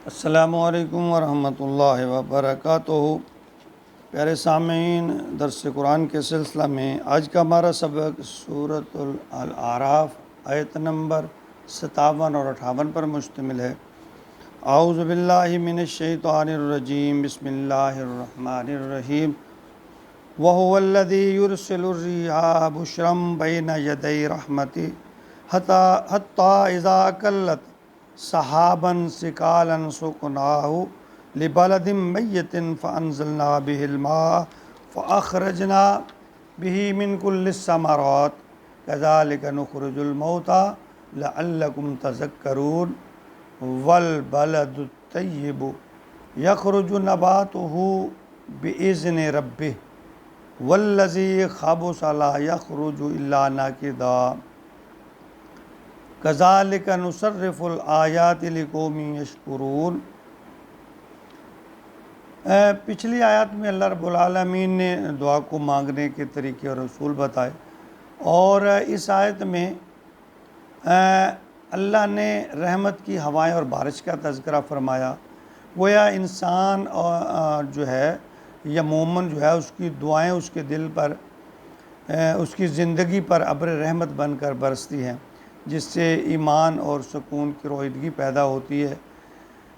السلام علیکم ورحمۃ اللہ وبرکاتہ۔ پیارے سامعین، درس قرآن کے سلسلہ میں آج کا ہمارا سبق سورۃ الاعراف آیت نمبر 57 اور 58 پر مشتمل ہے۔ اعوذ باللہ من الشیطان الرجیم، بسم اللہ الرحمن الرحیم۔ وَهُوَ الَّذِي يُرْسِلُ الرِّيَاحَ بُشْرًا بَيْنَ يَدَيْ رَحْمَتِهِ حَتَّى إِذَا أَقَلَّتْ سحابًا ثقالا سقناه لبلد ميت فأنزلنا به الماء فأخرجنا به من كل الثمرات كذلك نخرج الموتى لعلكم تذكرون والبلد الطيب يخرج نباته بإذن ربه والذي خبث لا يخرج إلا نكدا کذالک نصرف الآیات لقوم یشکرون۔ پچھلی آیات میں اللہ رب العالمین نے دعا کو مانگنے کے طریقے اور اصول بتائے، اور اس آیت میں اللہ نے رحمت کی ہوائیں اور بارش کا تذکرہ فرمایا۔ گویا انسان جو ہے یا مومن جو ہے، اس کی دعائیں اس کے دل پر، اس کی زندگی پر ابر رحمت بن کر برستی ہیں، جس سے ایمان اور سکون کی رویدگی پیدا ہوتی ہے۔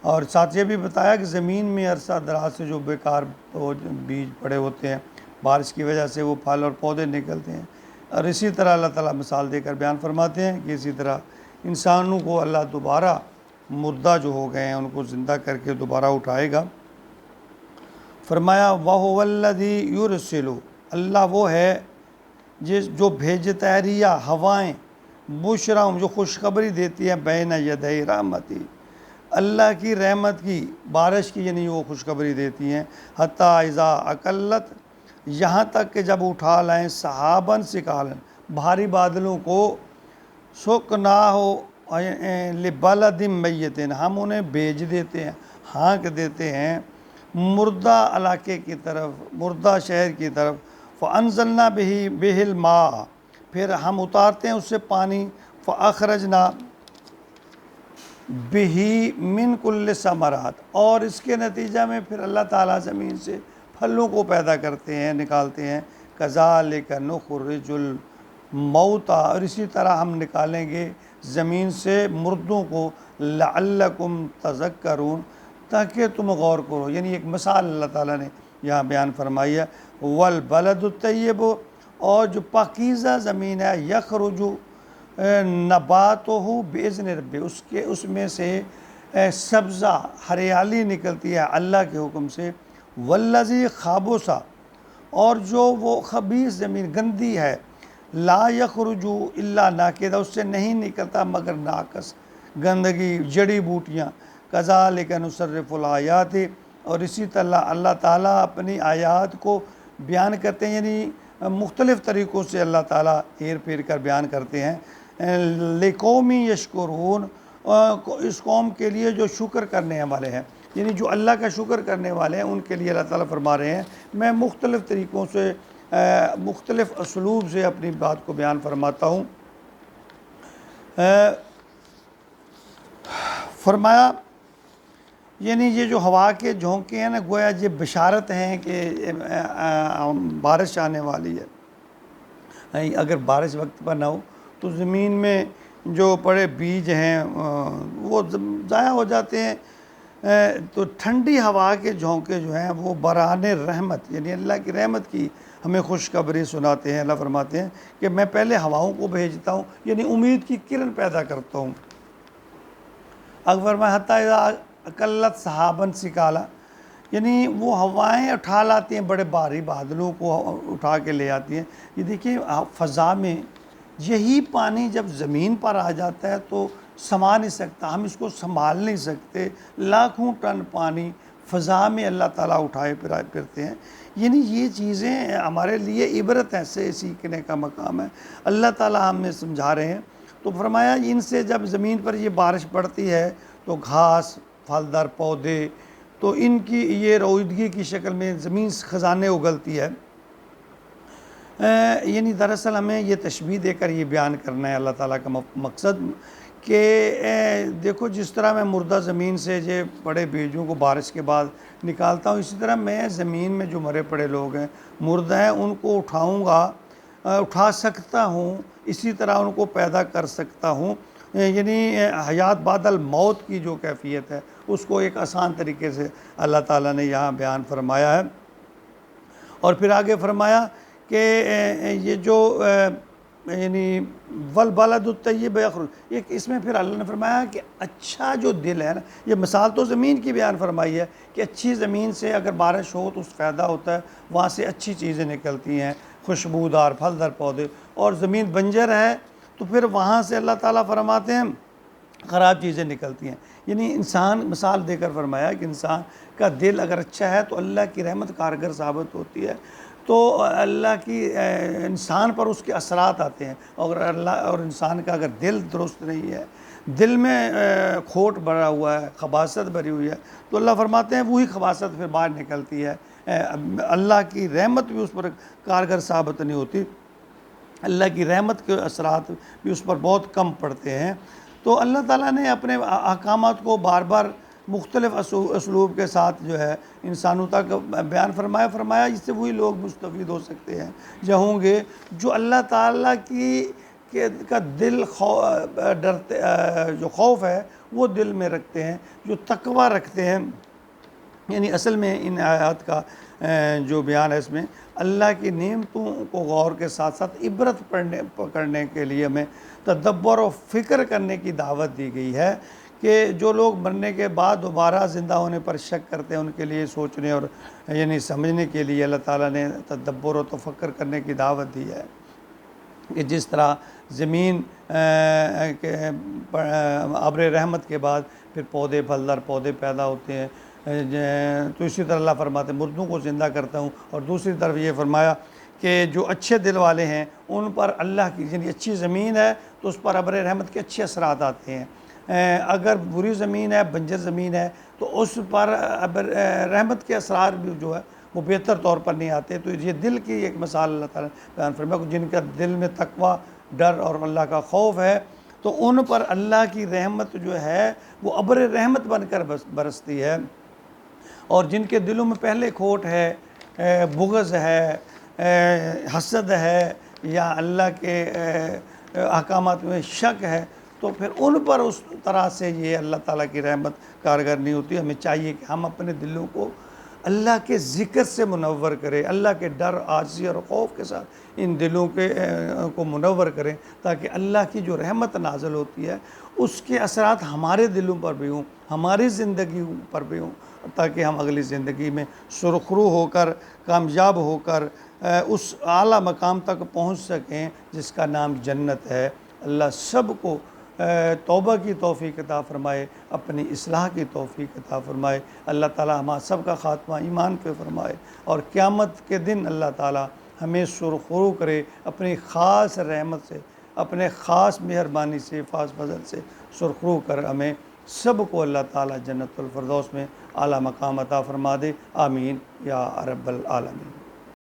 اور ساتھ یہ بھی بتایا کہ زمین میں عرصہ دراز سے جو بیکار بیج پڑے ہوتے ہیں، بارش کی وجہ سے وہ پھل اور پودے نکلتے ہیں، اور اسی طرح اللہ تعالیٰ مثال دے کر بیان فرماتے ہیں کہ اسی طرح انسانوں کو اللہ دوبارہ مردہ جو ہو گئے ہیں ان کو زندہ کر کے دوبارہ اٹھائے گا۔ فرمایا وَهُوَ الَّذِي يُرْسِلُ، اللہ وہ ہے جو بھیجتا ہے رِیاح ہوائیں، بشرا جو خوشخبری دیتی ہے، بین یدی رحمتی، اللہ کی رحمت کی، بارش کی، یعنی وہ خوشخبری دیتی ہیں۔ حتی اذا اقلت، یہاں تک کہ جب اٹھا لائیں، سحاباً ثقالاً، بھاری بادلوں کو، سقناہ لبلد میت، ہم انہیں بھیج دیتے ہیں، ہانک دیتے ہیں مردہ علاقے کی طرف، مردہ شہر کی طرف۔ فانزلنا بہ الماء، پھر ہم اتارتے ہیں اس سے پانی، فاخرجنا بہ من کل ثمرات، اور اس کے نتیجہ میں پھر اللہ تعالیٰ زمین سے پھلوں کو پیدا کرتے ہیں، نکالتے ہیں۔ کذالک نخرج الموتى، اور اسی طرح ہم نکالیں گے زمین سے مردوں کو، لعلکم تذکرون، تاکہ تم غور کرو، یعنی ایک مثال اللہ تعالیٰ نے یہاں بیان فرمائی ہے۔ والبلد الطیب، اور جو پاکیزہ زمین ہے، یخرج نباتہ باذن ربہ، اس میں سے سبزہ ہریالی نکلتی ہے اللہ کے حکم سے۔ والذی خبث، اور جو وہ خبیث زمین گندی ہے، لا یخرج الا ناکدا، اس سے نہیں نکلتا مگر ناقص، گندگی، جڑی بوٹیاں۔ کذالک نصرف الآیات، اور اسی طرح اللہ تعالیٰ اپنی آیات کو بیان کرتے ہیں، یعنی مختلف طریقوں سے اللہ تعالیٰ ہیر پھیر کر بیان کرتے ہیں۔ لقوم یشکرون، اس قوم کے لیے جو شکر کرنے والے ہیں، یعنی جو اللہ کا شکر کرنے والے ہیں، ان کے لیے اللہ تعالیٰ فرما رہے ہیں میں مختلف طریقوں سے، مختلف اسلوب سے اپنی بات کو بیان فرماتا ہوں۔ فرمایا یعنی یہ جو ہوا کے جھونکے ہیں نا، گویا یہ بشارت ہیں کہ بارش آنے والی ہے۔ اگر بارش وقت پر نہ ہو تو زمین میں جو پڑے بیج ہیں وہ ضائع ہو جاتے ہیں۔ تو ٹھنڈی ہوا کے جھونکے جو ہیں وہ برہان رحمت، یعنی اللہ کی رحمت کی ہمیں خوشخبری سناتے ہیں۔ اللہ فرماتے ہیں کہ میں پہلے ہواؤں کو بھیجتا ہوں، یعنی امید کی کرن پیدا کرتا ہوں۔ اکبر میں حتی اذا اقلت سحاباً ثقالا، یعنی وہ ہوائیں اٹھا لاتی ہیں، بڑے بھاری بادلوں کو اٹھا کے لے آتی ہیں۔ یہ دیکھیے فضا میں یہی پانی جب زمین پر آ جاتا ہے تو سما نہیں سکتا، ہم اس کو سنبھال نہیں سکتے۔ لاکھوں ٹن پانی فضا میں اللہ تعالیٰ اٹھائے پھرتے ہیں، یعنی یہ چیزیں ہمارے لیے عبرت ہیں، سے سیکھنے کا مقام ہے۔ اللہ تعالیٰ ہمیں سمجھا رہے ہیں۔ تو فرمایا ان سے جب زمین پر یہ بارش پڑتی ہے تو گھاس، پھلدار پودے، تو ان کی یہ رویدگی کی شکل میں زمین خزانے اگلتی ہے۔ یعنی دراصل ہمیں یہ تشبیہ دے کر یہ بیان کرنا ہے اللہ تعالیٰ کا مقصد کہ دیکھو جس طرح میں مردہ زمین سے جو پڑے بیجوں کو بارش کے بعد نکالتا ہوں، اسی طرح میں زمین میں جو مرے پڑے لوگ ہیں، مردہ ہیں، ان کو اٹھاؤں گا، اٹھا سکتا ہوں، اسی طرح ان کو پیدا کر سکتا ہوں۔ یعنی حیات بعد الموت کی جو کیفیت ہے اس کو ایک آسان طریقے سے اللہ تعالیٰ نے یہاں بیان فرمایا ہے۔ اور پھر آگے فرمایا کہ یہ جو یعنی والبلد الطیب یخرج، ایک اس میں پھر اللہ نے فرمایا کہ اچھا جو دل ہے نا، یہ مثال تو زمین کی بیان فرمائی ہے کہ اچھی زمین سے اگر بارش ہو تو اس فائدہ ہوتا ہے، وہاں سے اچھی چیزیں نکلتی ہیں، خوشبودار پھلدار پودے، اور زمین بنجر ہے تو پھر وہاں سے اللہ تعالیٰ فرماتے ہیں خراب چیزیں نکلتی ہیں۔ یعنی انسان مثال دے کر فرمایا کہ انسان کا دل اگر اچھا ہے تو اللہ کی رحمت کارگر ثابت ہوتی ہے، تو اللہ کی انسان پر اس کے اثرات آتے ہیں۔ اور انسان کا اگر دل درست نہیں ہے، دل میں کھوٹ بھرا ہوا ہے، خباثت بھری ہوئی ہے، تو اللہ فرماتے ہیں وہی خباثت پھر باہر نکلتی ہے، اللہ کی رحمت بھی اس پر کارگر ثابت نہیں ہوتی، اللہ کی رحمت کے اثرات بھی اس پر بہت کم پڑتے ہیں۔ تو اللہ تعالیٰ نے اپنے احکامات کو بار بار مختلف اسلوب کے ساتھ جو ہے انسانوں تک بیان فرمایا اس سے وہی لوگ مستفید ہو سکتے ہیں جو ہوں گے جو اللہ تعالیٰ کا دل ڈرتے، جو خوف ہے وہ دل میں رکھتے ہیں، جو تقوی رکھتے ہیں۔ یعنی اصل میں ان آیات کا جو بیان ہے، اس میں اللہ کی نعمتوں کو غور کے ساتھ ساتھ عبرت پکڑنے کے لیے ہمیں تدبر و فکر کرنے کی دعوت دی گئی ہے کہ جو لوگ مرنے کے بعد دوبارہ زندہ ہونے پر شک کرتے ہیں، ان کے لیے سوچنے اور یعنی سمجھنے کے لیے اللہ تعالیٰ نے تدبر و تفکر کرنے کی دعوت دی ہے کہ جس طرح زمین ابر رحمت کے بعد پھر پودے پھلدار پودے پیدا ہوتے ہیں، تو اسی طرح اللہ فرماتے ہیں مردوں کو زندہ کرتا ہوں۔ اور دوسری طرف یہ فرمایا کہ جو اچھے دل والے ہیں ان پر اللہ کی یعنی اچھی زمین ہے تو اس پر ابر رحمت کے اچھے اثرات آتے ہیں، اگر بری زمین ہے، بنجر زمین ہے، تو اس پر ابر رحمت کے اثرات بھی جو ہے وہ بہتر طور پر نہیں آتے۔ تو یہ دل کی ایک مثال اللہ تعالیٰ نے بیان فرمایا کہ جن کا دل میں تقوی، ڈر اور اللہ کا خوف ہے تو ان پر اللہ کی رحمت جو ہے وہ ابر رحمت بن کر برستی ہے، اور جن کے دلوں میں پہلے کھوٹ ہے، بغض ہے، حسد ہے، یا اللہ کے احکامات میں شک ہے، تو پھر ان پر اس طرح سے یہ اللہ تعالیٰ کی رحمت کارگر نہیں ہوتی۔ ہمیں چاہیے کہ ہم اپنے دلوں کو اللہ کے ذکر سے منور کریں، اللہ کے ڈر، عاجزی اور خوف کے ساتھ ان دلوں کو منور کریں، تاکہ اللہ کی جو رحمت نازل ہوتی ہے اس کے اثرات ہمارے دلوں پر بھی ہوں، ہماری زندگی پر بھی ہوں، تاکہ ہم اگلی زندگی میں سرخرو ہو کر، کامیاب ہو کر اس اعلیٰ مقام تک پہنچ سکیں جس کا نام جنت ہے۔ اللہ سب کو توبہ کی توفیق عطا فرمائے، اپنی اصلاح کی توفیق عطا فرمائے۔ اللہ تعالیٰ ہمارا سب کا خاتمہ ایمان پہ فرمائے، اور قیامت کے دن اللہ تعالیٰ ہمیں سرخرو کرے اپنی خاص رحمت سے، اپنے خاص مہربانی سے، خاص فضل سے سرخرو کر ہمیں سب کو اللہ تعالیٰ جنت الفردوس میں اعلیٰ مقام عطا فرما دے۔ آمین یا رب العالمین۔